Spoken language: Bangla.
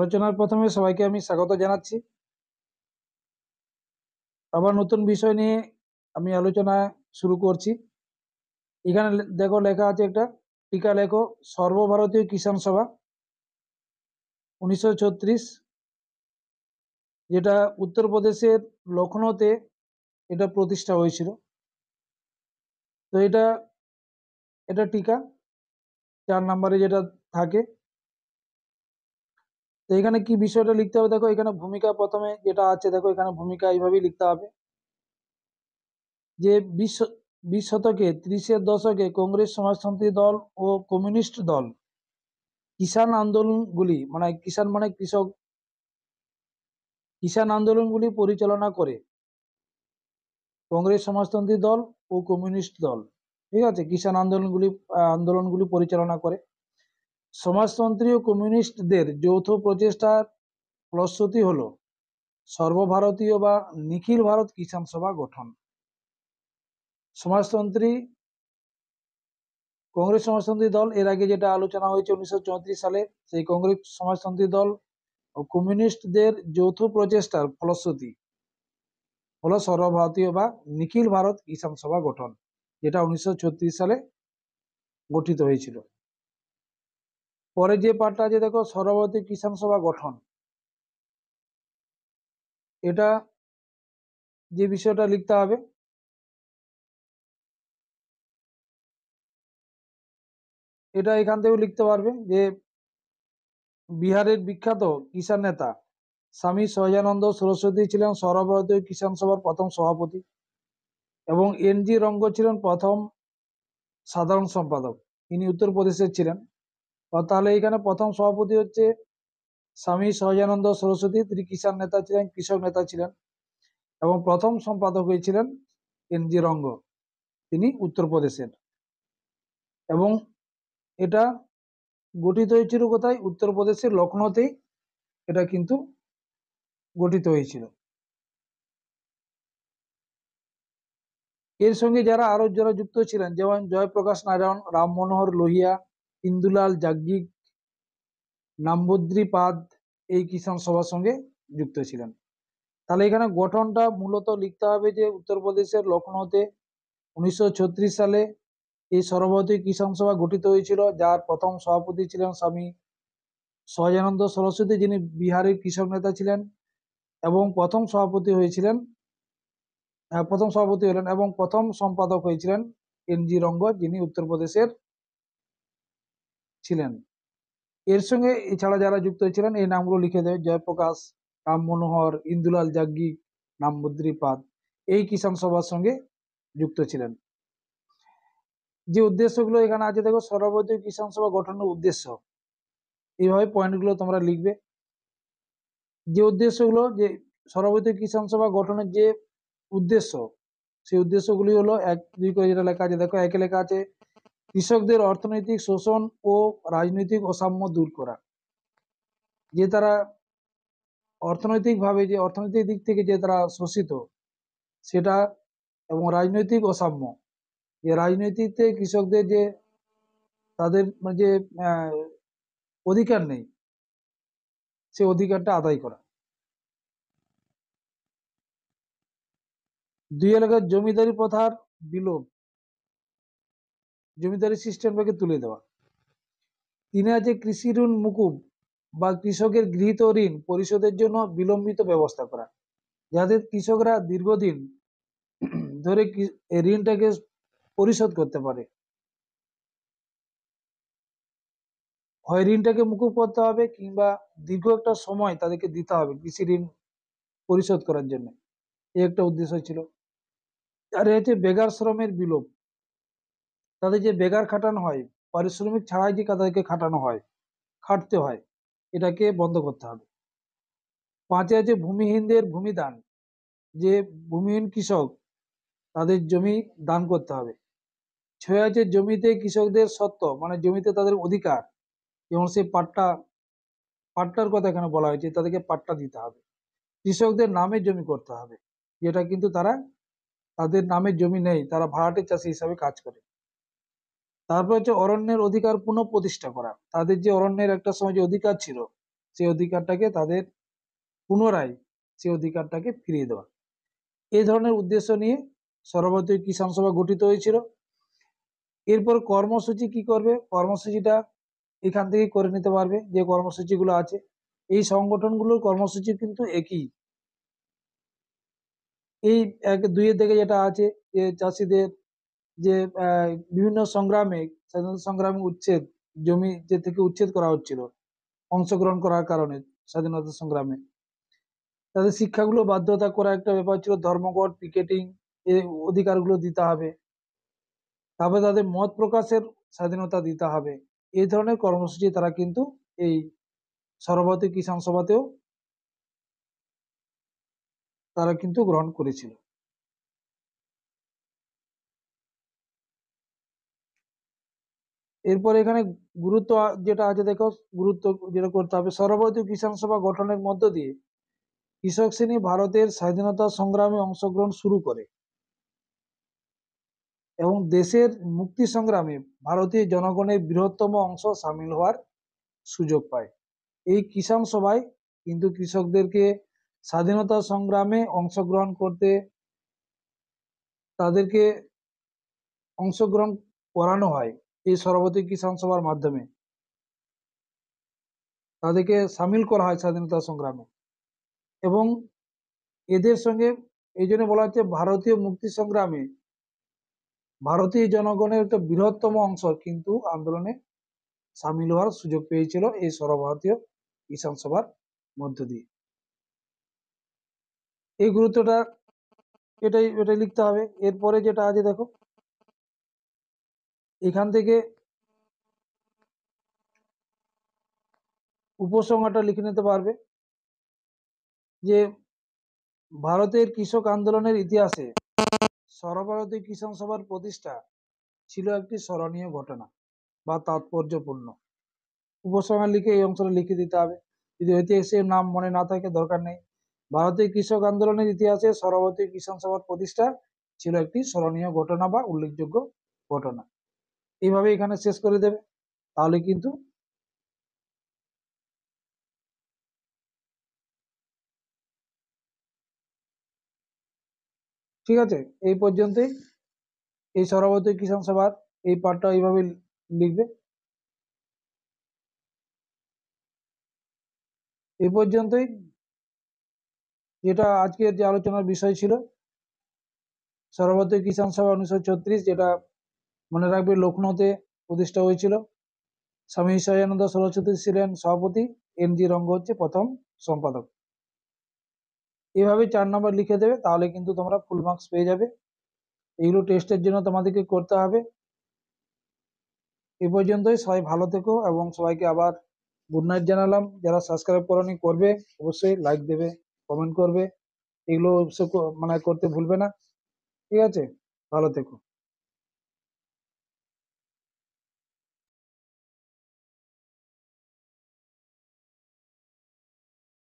আলোচনার প্রথমে সবাইকে আমি স্বাগত জানাচ্ছি। আবার নতুন বিষয় নিয়ে আমি আলোচনা শুরু করছি। এখানে দেখো লেখা আছে একটা টিকা লেখো সর্বভারতীয় কিষাণ সভা 1936, যেটা উত্তরপ্রদেশের লখনৌতে এটা প্রতিষ্ঠা হয়েছিল। তো এটা এটা টিকা 4 নম্বরে যেটা থাকে। তো এখানে কি বিষয়টা লিখতে হবে দেখো, এখানে ভূমিকা প্রথমে যেটা আছে দেখো, এখানে ভূমিকা এইভাবেই লিখতে হবে যে 20 শতকে 30-এর দশকে কংগ্রেস সমাজতন্ত্রী দল ও কমিউনিস্ট দল কিষাণ আন্দোলনগুলি মানে কিষাণ মানে কৃষক, কিষাণ আন্দোলনগুলি পরিচালনা করে কংগ্রেস সমাজতন্ত্রী দল ও কমিউনিস্ট দল। ঠিক আছে, কিষাণ আন্দোলনগুলি পরিচালনা করে। সমাজতন্ত্রী ও কমিউনিস্টদের যৌথ প্রচেষ্টার ফলশ্রুতি হলো সর্বভারতীয় বা নিখিল ভারত কিষাণ সভা গঠন। সমাজতন্ত্রী কংগ্রেস সমাজতন্ত্রী দল এর আগে যেটা আলোচনা হয়েছে 1934 সালে, সেই কংগ্রেস সমাজতন্ত্রী দল ও কমিউনিস্টদের যৌথ প্রচেষ্টার ফলশ্রুতি হলো সর্বভারতীয় বা নিখিল ভারত কিষাণ সভা গঠন, যেটা 1936 সালে গঠিত হয়েছিল। পরে যে পার্টটা আছে দেখো, সর্বভারতীয় কিষাণ সভা গঠন, এটা যে বিষয়টা লিখতে হবে এটা এখান থেকেও লিখতে পারবে যে বিহারের বিখ্যাত কিষাণ নেতা স্বামী সহজানন্দ সরস্বতী ছিলেন সর্বভারতীয় কিষাণ সভার প্রথম সভাপতি এবং এনজি রঙ্গ ছিলেন প্রথম সাধারণ সম্পাদক। তিনি উত্তরপ্রদেশের ছিলেন। তাহলে এখানে প্রথম সভাপতি হচ্ছে স্বামী সহজানন্দ সরস্বতী, তিনি কিষাণ নেতা ছিলেন, কৃষক নেতা ছিলেন। এবং প্রথম সম্পাদক হয়েছিলেন এনজি রঙ্গ, তিনি উত্তরপ্রদেশের। এবং এটা গঠিত হয়েছিল কোথায়? উত্তরপ্রদেশের লখনৌতেই এটা কিন্তু গঠিত হয়েছিল। এর সঙ্গে যারা যুক্ত ছিলেন, যেমন জয়প্রকাশ নারায়ণ, রাম মনোহর লোহিয়া, ইন্দুলাল যাজ্ঞিক, নাম্বুদ্রি পাদ এই কিষাণ সভার সঙ্গে যুক্ত ছিলেন। তাহলে এখানে গঠনটা মূলত লিখতে হবে যে উত্তরপ্রদেশের লখনৌতে 1936 সালে এই সর্বভারতীয় কিষাণ সভা গঠিত হয়েছিল, যার প্রথম সভাপতি ছিলেন স্বামী সহজানন্দ সরস্বতী, যিনি বিহারের কৃষক নেতা ছিলেন এবং প্রথম সভাপতি হলেন এবং প্রথম সম্পাদক হয়েছিলেন এনজি রঙ্গ, যিনি উত্তরপ্রদেশের ছিলেন। এর সঙ্গে এছাড়া যারা যুক্ত হয়েছিলেন এই নামগুলো লিখে দেয়: জয়প্রকাশ, রাম মনোহর, ইন্দুলাল যাজ্ঞিক, নাম্বুদ্রি পাদ এই কিষাণ সভার সঙ্গে যুক্ত ছিলেন। যে উদ্দেশ্যগুলো এখানে আছে দেখো, সর্বভারতীয় কিষাণ সভা গঠনের উদ্দেশ্য, এইভাবে পয়েন্টগুলো তোমরা লিখবে। যে উদ্দেশ্যগুলো, যে সর্বভারতীয় কিষাণ সভা গঠনের যে উদ্দেশ্য, সেই উদ্দেশ্যগুলি হলো 1-2 করে যেটা লেখা আছে দেখো। একে লেখা আছে কৃষকদের অর্থনৈতিক শোষণ ও রাজনৈতিক অসাম্য দূর করা। যে তারা অর্থনৈতিক দিক থেকে যে তারা শোষিত সেটা, এবং রাজনৈতিক অসাম্য, যে রাজনৈতিকতে কৃষকদের যে তাদের যে অধিকার নেই, সে অধিকারটা আদায় করা। 2 এলাকার জমিদারি প্রথার বিলোপ, জমিদারি সিস্টেমটাকে তুলে দেওয়া। 3 আছে কৃষি ঋণ মুকুব বা কৃষকের গৃহীত ঋণ পরিশোধের জন্য বিলম্বিত ব্যবস্থা করা, যাতে কৃষকরা দীর্ঘদিন ধরে ঋণটাকে পরিশোধ করতে পারে। হয় ঋণটাকে মুকুব করতে হবে কিংবা দীর্ঘ একটা সময় তাদেরকে দিতে হবে কৃষি ঋণ পরিশোধ করার জন্য, এই একটা উদ্দেশ্য ছিল। আর হচ্ছে বেকার শ্রমের বিলোপ, তাদের যে বেকার খাটানো হয়, পারিশ্রমিক ছাড়াই যে তাদেরকে খাটতে হয়, এটাকে বন্ধ করতে হবে। 5 আছে ভূমিহীনদের ভূমিদান, যে ভূমিহীন কৃষক তাদের জমি দান করতে হবে। 6 আছে জমিতে কৃষকদের সত্ত্ব, মানে জমিতে তাদের অধিকার, যেমন সেই পাট্টার কথা এখানে বলা হয়েছে, তাদেরকে পাট্টা দিতে হবে। কৃষকদের নামে জমি করতে হবে, যেটা কিন্তু তাদের নামে জমি নেই, তারা ভাড়াটে চাষি হিসাবে কাজ করে। তারপর হচ্ছে অরণ্যের অধিকার পুনঃ প্রতিষ্ঠা করা, তাদের যে অরণ্যের একটা সময় যে অধিকার ছিল সেই অধিকারটাকে তাদের পুনরায় সেই অধিকারটাকে ফিরিয়ে দেওয়া। এই ধরনের উদ্দেশ্য নিয়ে সর্বভারতীয় কিষাণ সভা গঠিত হয়েছিল। এরপর কর্মসূচি কি করবে, কর্মসূচিটা এখান থেকে করে নিতে পারবে। যে কর্মসূচিগুলো আছে এই সংগঠনগুলোর কর্মসূচি কিন্তু একই। এই 1-2 থেকে যেটা আছে যে চাষিদের যে বিভিন্ন সংগ্রামে, স্বাধীনতা সংগ্রামে উচ্ছেদ, জমি যে থেকে উচ্ছেদ করা হচ্ছিল অংশগ্রহণ করার কারণে স্বাধীনতা সংগ্রামে, তাদের শিক্ষাগুলো বাধ্যতা করা একটা ব্যাপার ছিল। ধর্মঘট, পিকেটিং, এই অধিকারগুলো দিতে হবে। তারপরে তাদের মত প্রকাশের স্বাধীনতা দিতে হবে। এই ধরনের কর্মসূচি তারা কিন্তু এই সর্বভারতীয় কিষাণ সভাতেও তারা কিন্তু গ্রহণ করেছিল। এরপর এখানে গুরুত্ব যেটা আছে দেখো, গুরুত্ব যেটা করতে হবে, সর্বভারতীয় কিষাণ সভা গঠনের মধ্য দিয়ে কৃষক শ্রেণী ভারতের স্বাধীনতা সংগ্রামে অংশগ্রহণ শুরু করে এবং দেশের মুক্তি সংগ্রামে ভারতীয় জনগণের বৃহত্তম অংশ সামিল হওয়ার সুযোগ পায়। এই কিষাণ সভায় কিন্তু কৃষকদেরকে স্বাধীনতা সংগ্রামে অংশগ্রহণ করতে, তাদেরকে অংশগ্রহণ করানো হয় এই সর্বভারতীয় কিষাণ সভার মাধ্যমে, তাদেরকে সামিল করা হয় স্বাধীনতা সংগ্রামে। এবং এদের সঙ্গে এই জন্য বলা হচ্ছে ভারতীয় মুক্তি সংগ্রামে ভারতীয় জনগণের একটা বৃহত্তম অংশ কিন্তু আন্দোলনে সামিল হওয়ার সুযোগ পেয়েছিল এই সর্বভারতীয় কিষাণ সভার মধ্য দিয়ে। এই গুরুত্বটা এটাই লিখতে হবে। এরপরে যেটা আছে দেখো, এখান থেকে উপসংহারটা লিখে নিতে পারবে যে ভারতের কৃষক আন্দোলনের ইতিহাসে সর্বভারতীয় কিষাণ সভার প্রতিষ্ঠা ছিল একটি স্মরণীয় ঘটনা বা তাৎপর্যপূর্ণ। উপসংহার লিখে এই অংশটা লিখে দিতে হবে। যদি ঐতিহাসিক নাম মনে না থাকে দরকার নেই। ভারতীয় কৃষক আন্দোলনের ইতিহাসে সর্বভারতীয় কিষাণ সভার প্রতিষ্ঠা ছিল একটি স্মরণীয় ঘটনা বা উল্লেখযোগ্য ঘটনা। এইভাবে এখানে শেষ করে দেবে, তাহলে কিন্তু ঠিক আছে। এই পর্যন্তই এই সর্বভারতীয় কিষাণ সভার এই পার্টটা এইভাবে লিখবে। এই পর্যন্তই যেটা আজকের যে আলোচনার বিষয় ছিল, সর্বভারতীয় কিষাণ সভা 1936, যেটা মনে রাখবে লখনৌতে প্রতিষ্ঠা হয়েছিল। স্বামী সহানন্দ সরস্বতী ছিলেন সভাপতি, NG রঙ্গ হচ্ছে প্রথম সম্পাদক। এভাবে 4 নম্বর লিখে দেবে, তাহলে কিন্তু তোমরা ফুল মার্কস পেয়ে যাবে। এগুলো টেস্টের জন্য তোমাদেরকে করতে হবে। এই পর্যন্তই, সবাই ভালো থেকো এবং সবাইকে আবার গুড নাইট জানালাম। যারা সাবস্ক্রাইব করনি করবে, অবশ্যই লাইক দেবে, কমেন্ট করবে, এগুলো অবশ্যই মানে করতে ভুলবে না। ঠিক আছে, ভালো থেকো।